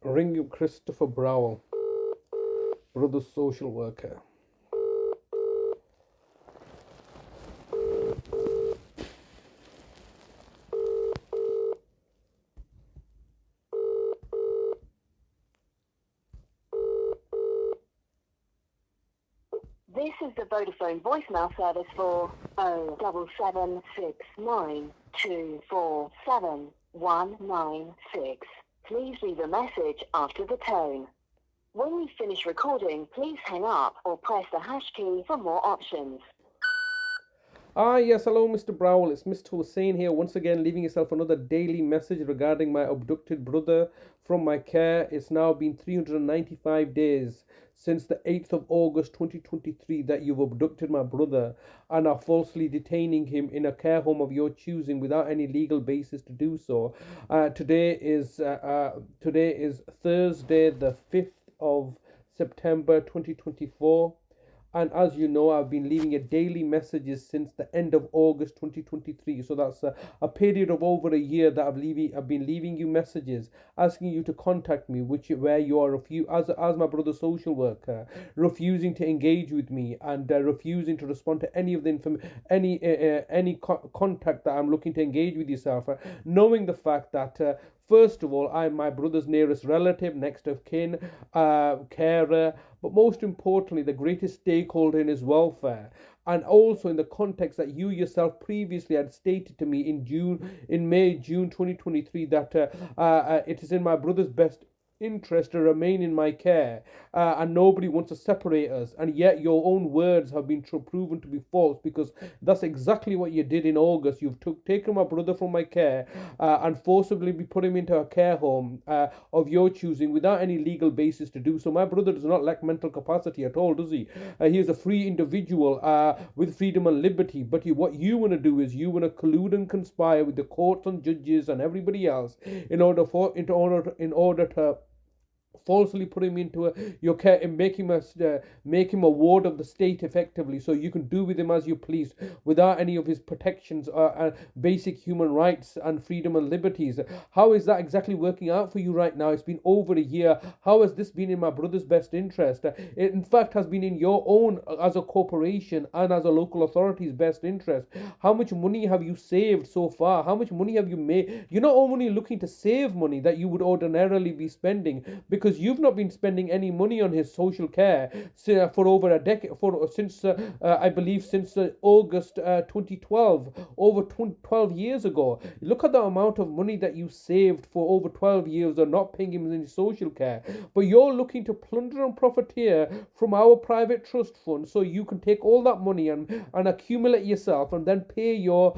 Ring you Christopher Browell, brother social worker. This is the Vodafone voicemail service for 07769247196. Please leave a message after the tone. When you finish recording, please hang up or press the hash key for more options. Yes, hello, Mr. Browell. It's Mr. Hussein here, once again, leaving yourself another daily message regarding my abducted brother from my care. It's now been 395 days since the 8th of August 2023 that you've abducted my brother and are falsely detaining him in a care home of your choosing without any legal basis to do so. Today is Thursday, the 5th of September 2024. And as you know, I've been leaving a daily messages since the end of August 2023. So that's a period of over a year that I've been leaving you messages asking you to contact me, where you are as my brother social worker, refusing to engage with me and refusing to respond to any of the contact that I'm looking to engage with yourself, knowing the fact that. First of all, I'm my brother's nearest relative, next of kin, carer, but most importantly, the greatest stakeholder in his welfare. And also in the context that you yourself previously had stated to me in May, June 2023, that it is in my brother's best interest to remain in my care, and nobody wants to separate us, and yet your own words have been proven to be false, because that's exactly what you did in August. You've taken my brother from my care and forcibly put him into a care home of your choosing without any legal basis to do so. My brother does not lack mental capacity at all, does he? He is a free individual with freedom and liberty, but what you want to do is you want to collude and conspire with the courts and judges and everybody else in order to falsely put him into your care and make him a ward of the state effectively, so you can do with him as you please without any of his protections or basic human rights and freedom and liberties. How is that exactly working out for you right now? It's been over a year. How has this been in my brother's best interest? It in fact has been in your own, as a corporation and as a local authority's best interest. How much money have you saved so far? How much money have you made? You're not only looking to save money that you would ordinarily be spending, because you've not been spending any money on his social care for over a decade, since I believe since August 2012, over 12 years ago. Look at the amount of money that you saved for over 12 years of not paying him any social care. But you're looking to plunder and profiteer from our private trust fund, so you can take all that money and accumulate yourself, and then pay your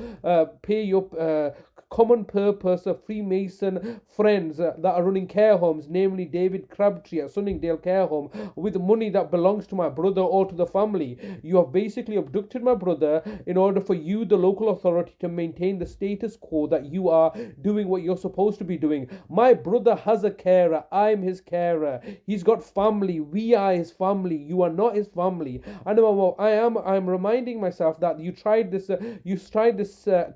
common purpose of Freemason friends that are running care homes, namely David Crabtree at Sunningdale Care Home, with money that belongs to my brother or to the family. You have basically abducted my brother in order for you, the local authority, to maintain the status quo that you are doing what you're supposed to be doing. My brother has a carer. I'm his carer. He's got family. We are his family. You are not his family. And I'm reminding myself that you tried this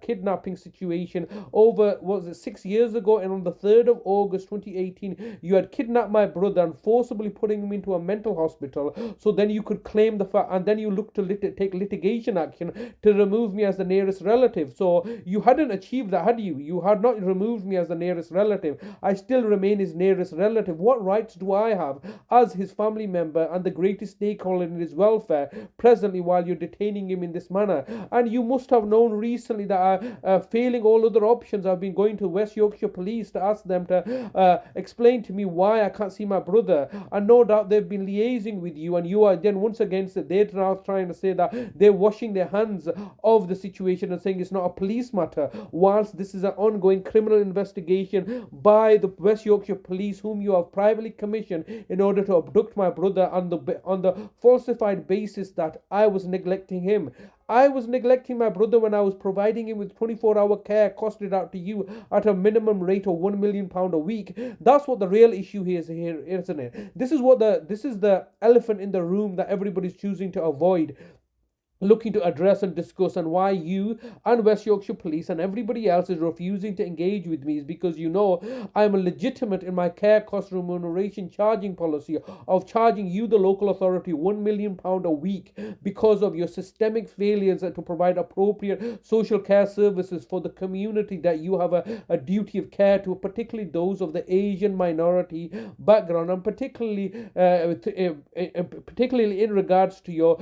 kidnapping situation over, what was it, 6 years ago, and on the 3rd of August 2018 you had kidnapped my brother and forcibly putting him into a mental hospital, so then you could claim the fact, and then you looked to take litigation action to remove me as the nearest relative. So you hadn't achieved that, had you? You had not removed me as the nearest relative. I still remain his nearest relative. What rights do I have as his family member and the greatest stakeholder in his welfare presently while you're detaining him in this manner? And you must have known recently that failing all other options, I've been going to West Yorkshire Police to ask them to explain to me why I can't see my brother. And no doubt they've been liaising with you, and you are then once again, they're now trying to say that they're washing their hands of the situation and saying it's not a police matter, whilst this is an ongoing criminal investigation by the West Yorkshire Police, whom you have privately commissioned in order to abduct my brother on the falsified basis that I was neglecting him. I was neglecting my brother when I was providing him with 24-hour care, costed out to you at a minimum rate of £1 million a week. That's what the real issue here, isn't it? This is the elephant in the room that everybody's choosing to avoid. looking to address and discuss, and why you and West Yorkshire Police and everybody else is refusing to engage with me is because you know I'm legitimate in my care cost remuneration charging policy of charging you, the local authority, £1 million a week because of your systemic failures to provide appropriate social care services for the community that you have a duty of care to, particularly those of the Asian minority background, and particularly in regards to your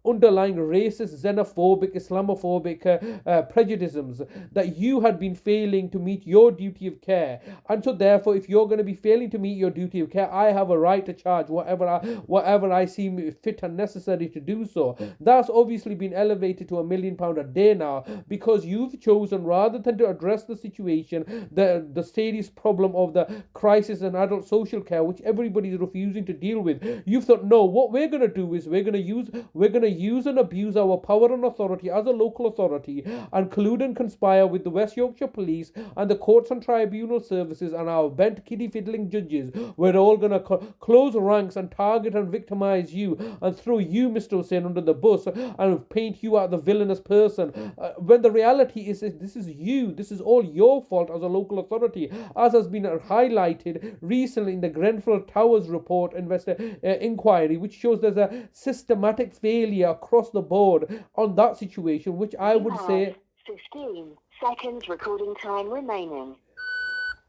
underlying racist, xenophobic, Islamophobic prejudices, that you had been failing to meet your duty of care. And so therefore, if you're going to be failing to meet your duty of care, I have a right to charge whatever I seem fit and necessary to do so. That's obviously been elevated to £1 million a day now, because you've chosen, rather than to address the situation, the serious problem of the crisis in adult social care, which everybody is refusing to deal with. You've thought, no, what we're going to do is we're going to use and abuse our power and authority as a local authority and collude and conspire with the West Yorkshire Police and the courts and tribunal services and our bent kiddie fiddling judges. We're all going to close ranks and target and victimize you and throw you, Mr. Hussain, under the bus and paint you as the villainous person. When the reality is this is all your fault as a local authority, as has been highlighted recently in the Grenfell Towers report inquiry, which shows there's a systematic failure across the board on that situation, which I would say 15 seconds recording time remaining.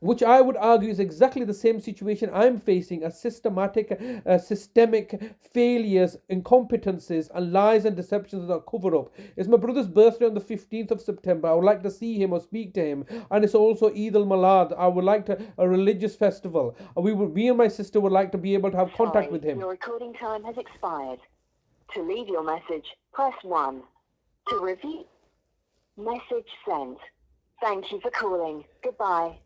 Which I would argue is exactly the same situation I'm facing, a systemic failures, incompetences, and lies and deceptions that are covered up. It's my brother's birthday on the 15th of September. I would like to see him or speak to him. And it's also Eid al-Malad. I would like a religious festival. Me and my sister would like to be able to have contact with him. Your recording time has expired. To leave your message, press 1. To review, message sent. Thank you for calling. Goodbye.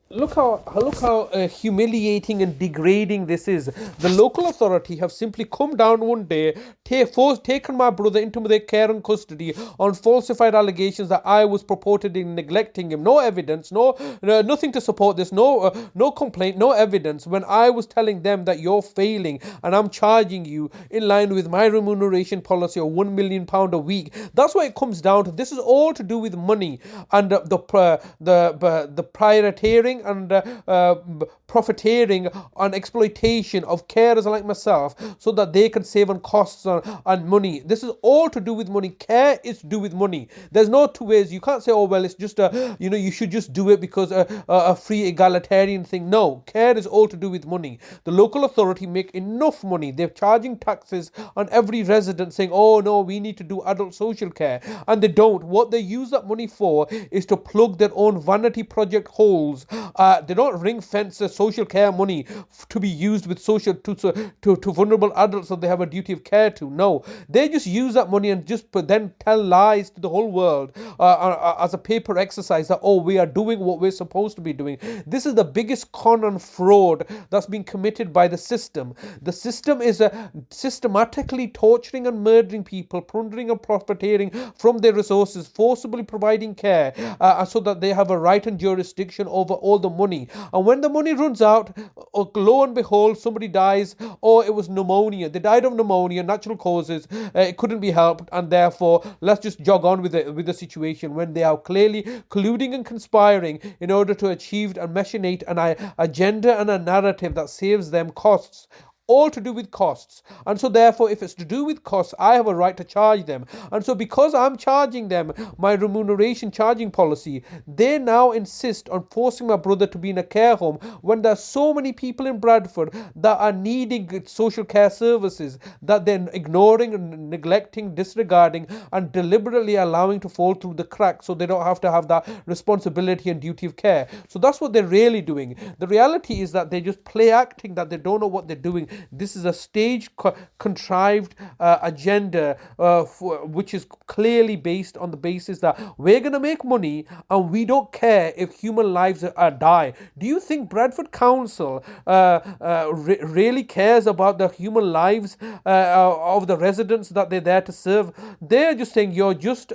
Look how humiliating and degrading this is. The local authority have simply come down one day, taken my brother into their care and custody on falsified allegations that I was purportedly neglecting him. No evidence, nothing to support this, no complaint, no evidence, when I was telling them that you're failing and I'm charging you in line with my remuneration policy of £1 million a week. That's what it comes down to. This is all to do with money and the prioriteering and profiteering on exploitation of carers like myself so that they can save on costs and money. This is all to do with money. Care is to do with money. There's no two ways. You can't say, oh well, it's just you should just do it because a free egalitarian thing. No, care is all to do with money. The local authority make enough money. They're charging taxes on every resident, saying, oh no, we need to do adult social care, and they don't. What they use that money for is to plug their own vanity project holes. They don't ring fence social care money to be used with to vulnerable adults that they have a duty of care to. No, they just use that money and just then tell lies to the whole world as a paper exercise that, oh, we are doing what we're supposed to be doing. This is the biggest con and fraud that's been committed by the system. The system is systematically torturing and murdering people, plundering and profiteering from their resources, forcibly providing care so that they have a right and jurisdiction over all the money. And when the money runs out, lo and behold, somebody dies, or it was pneumonia. They died of pneumonia, natural causes. It couldn't be helped, and therefore let's just jog on with the situation, when they are clearly colluding and conspiring in order to achieve and machinate an agenda and a narrative that saves them costs. All to do with costs. And so therefore, if it's to do with costs, I have a right to charge them. And so because I'm charging them my remuneration charging policy, they now insist on forcing my brother to be in a care home when there's so many people in Bradford that are needing social care services that they're ignoring and neglecting, disregarding, and deliberately allowing to fall through the cracks so they don't have to have that responsibility and duty of care. So that's what they're really doing. The reality is that they're just play acting, that they don't know what they're doing. This is a stage contrived agenda which is clearly based on the basis that we're going to make money and we don't care if human lives die. Do you think Bradford Council really cares about the human lives of the residents that they're there to serve? They're just saying you're just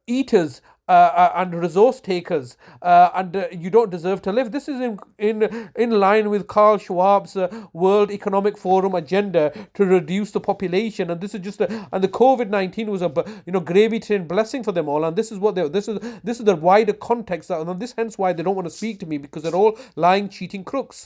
eaters and resource takers, and you don't deserve to live. This is in line with Carl Schwab's World Economic Forum agenda to reduce the population, and this is just and the COVID-19 was a gravy train blessing for them all, and this is what this is the wider context, and this hence why they don't want to speak to me, because they're all lying, cheating crooks.